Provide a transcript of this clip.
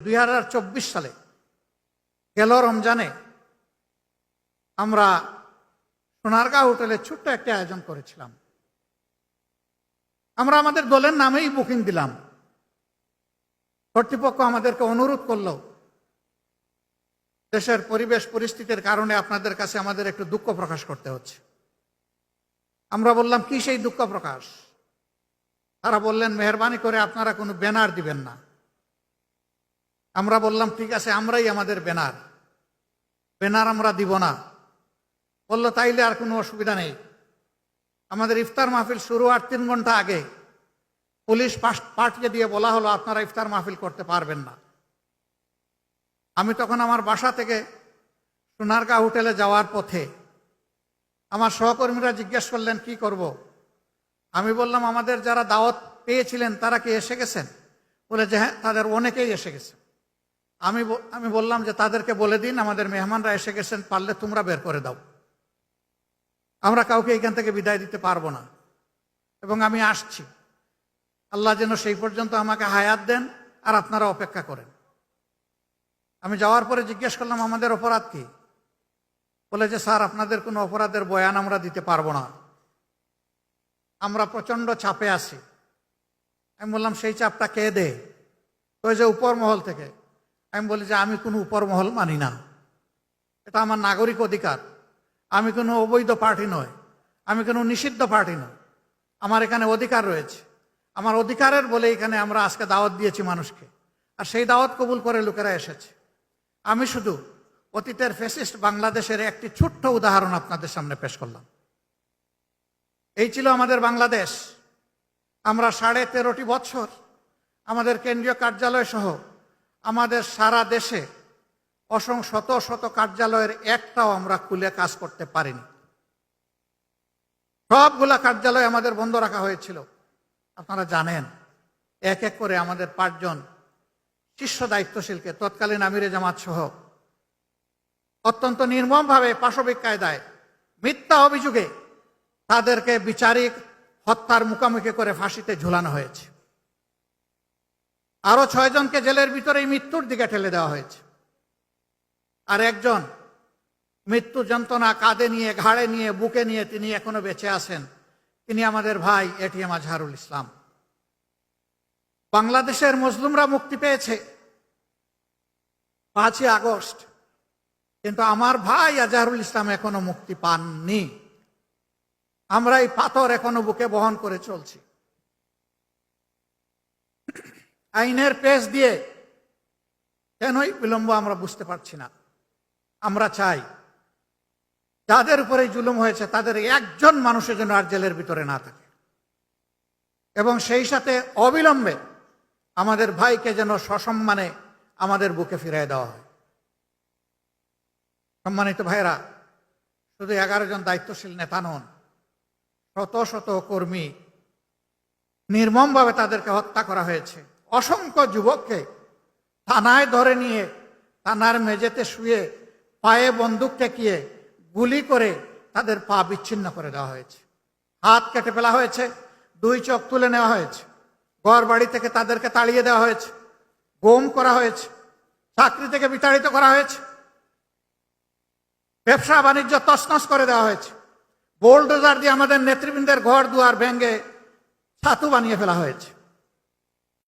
2024 সালে গেল রমজানে আমরা সোনারগাঁও হোটেলে ছোট্ট একটা আয়োজন করেছিলাম। আমরা আমাদের দলের নামেই বুকিং দিলাম। কর্তৃপক্ষ আমাদেরকে অনুরোধ করলো, দেশের পরিবেশ পরিস্থিতির কারণে আপনাদের কাছে আমাদের একটু দুঃখ প্রকাশ করতে হচ্ছে। আমরা বললাম, কি সেই দুঃখ প্রকাশ? তারা বললেন, মেহরবানি করে আপনারা কোনো ব্যানার দিবেন না। আমরা বললাম, ঠিক আছে, আমরাই আমাদের ব্যানার আমরা দিব না। বললো, তাইলে আর কোনো অসুবিধা নেই। আমাদের ইফতার মাহফিল শুরু হওয়ার 3 ঘন্টা আগে পুলিশ পাঠিয়ে দিয়ে বলা হলো, আপনারা ইফতার মাহফিল করতে পারবেন না। আমি তখন আমার বাসা থেকে সোনারগাঁও হোটেলে যাওয়ার পথে আমার সহকর্মীরা জিজ্ঞেস করলেন, কি করব? আমি বললাম, আমাদের যারা দাওয়াত পেয়েছিলেন তারা কি এসে গেছেন? বলে যে হ্যাঁ, তাদের অনেকেই এসে গেছে। আমি বললাম যে তাদেরকে বলে দিন আমাদের মেহমানরা এসে গেছেন, পারলে তোমরা বের করে দাও, আমরা কাউকে এখান থেকে বিদায় দিতে পারবো না এবং আমি আসছি। আল্লাহ যেন সেই পর্যন্ত আমাকে হায়াত দেন আর আপনারা অপেক্ষা করেন। আমি যাওয়ার পরে জিজ্ঞেস করলাম, আমাদের অপরাধ কি? বলে যে স্যার, আপনাদের কোনো অপরাধের বয়ান আমরা দিতে পারবো না, আমরা প্রচন্ড চাপে আছি। আমি বললাম, সেই চাপটা কে দে? ওই যে উপর মহল থেকে। আমি বলি যে আমি কোনো উপর মহল মানি না, এটা আমার নাগরিক অধিকার। আমি কোনো অবৈধ পার্টি নয়, আমি কোনো নিষিদ্ধ পার্টি নয়, আমার এখানে অধিকার রয়েছে। আমার অধিকারের বলে এখানে আমরা আজকে দাওয়াত দিয়েছি মানুষকে, আর সেই দাওয়াত কবুল করে লোকেরা এসেছে। আমি শুধু অতীতের ফ্যাসিস্ট বাংলাদেশের একটি ছোট্ট উদাহরণ আপনাদের সামনে পেশ করলাম। এই ছিল আমাদের বাংলাদেশ। আমরা 13.5 বছর আমাদের কেন্দ্রীয় কার্যালয় সহ আমাদের সারা দেশে শত শত কার্যালয়ের একটাও আমরা খুলে কাজ করতে পারিনি। সবগুলা কার্যালয় আমাদের বন্ধ রাখা হয়েছিল। আপনারা জানেন, এক এক করে আমাদের 5 জন শীর্ষ দায়িত্বশীলকে, তৎকালীন আমিরে জামাত সহ, অত্যন্ত নির্মমভাবে পাশবিক কায়দায় মিথ্যা অভিযোগে তাদেরকে বিচারিক হত্যার মুখোমুখি করে ফাঁসিতে ঝুলানো হয়েছে। আরো 6 জনকে জেলের ভিতরেই মৃত্যুর দিকে ঠেলে দেওয়া হয়েছে। আর একজন মৃত্যু যন্ত্রণা কাঁধে নিয়ে, ঘাড়ে নিয়ে, বুকে নিয়ে তিনি এখনো বেঁচে আছেন। তিনি আমাদের ভাই এটিএম আজহারুল ইসলাম। বাংলাদেশের মজলুমরা মুক্তি পেয়েছে 5ই আগস্ট, কিন্তু আমার ভাই আজহারুল ইসলাম এখনো মুক্তি পাননি। আমরা এই পাথর এখনো বুকে বহন করে চলছি। আইনের পেশ দিয়ে কেনই বিলম্ব আমরা বুঝতে পারছি না। আমরা চাই যাদের উপরে জুলুম হয়েছে তাদের একজন মানুষের জন্য আর জেলের ভিতরে না থাকে, এবং সেই সাথে অবিলম্বে আমাদের ভাইকে যেন সসম্মানে আমাদের বুকে ফিরিয়ে দেওয়া হয়। সম্মানিত ভাইরা, শুধু 11 জন দায়িত্বশীল নেতা নন, শত শত কর্মী নির্মমভাবে তাদেরকে হত্যা করা হয়েছে। অসংখ্য যুবককে থানায় ধরে নিয়ে থানার মেঝেতে শুয়ে পায়ে বন্দুক ঠেকিয়ে গুলি করে তাদের পা বিচ্ছিন্ন করে দেওয়া হয়েছে, হাত কেটে ফেলা হয়েছে, 2 চোখ তুলে নেওয়া হয়েছে, ঘর বাড়ি থেকে তাদেরকে তাড়িয়ে দেওয়া হয়েছে, গুম করা হয়েছে, চাকরি থেকে বিতাড়িত করা হয়েছে, ব্যবসা বাণিজ্য তছনছ করে দেওয়া হয়েছে, বোলডোজার দিয়ে আমাদের নেতৃবৃন্দের ঘর দুয়ার ভেঙে ছাতু বানিয়ে ফেলা হয়েছে।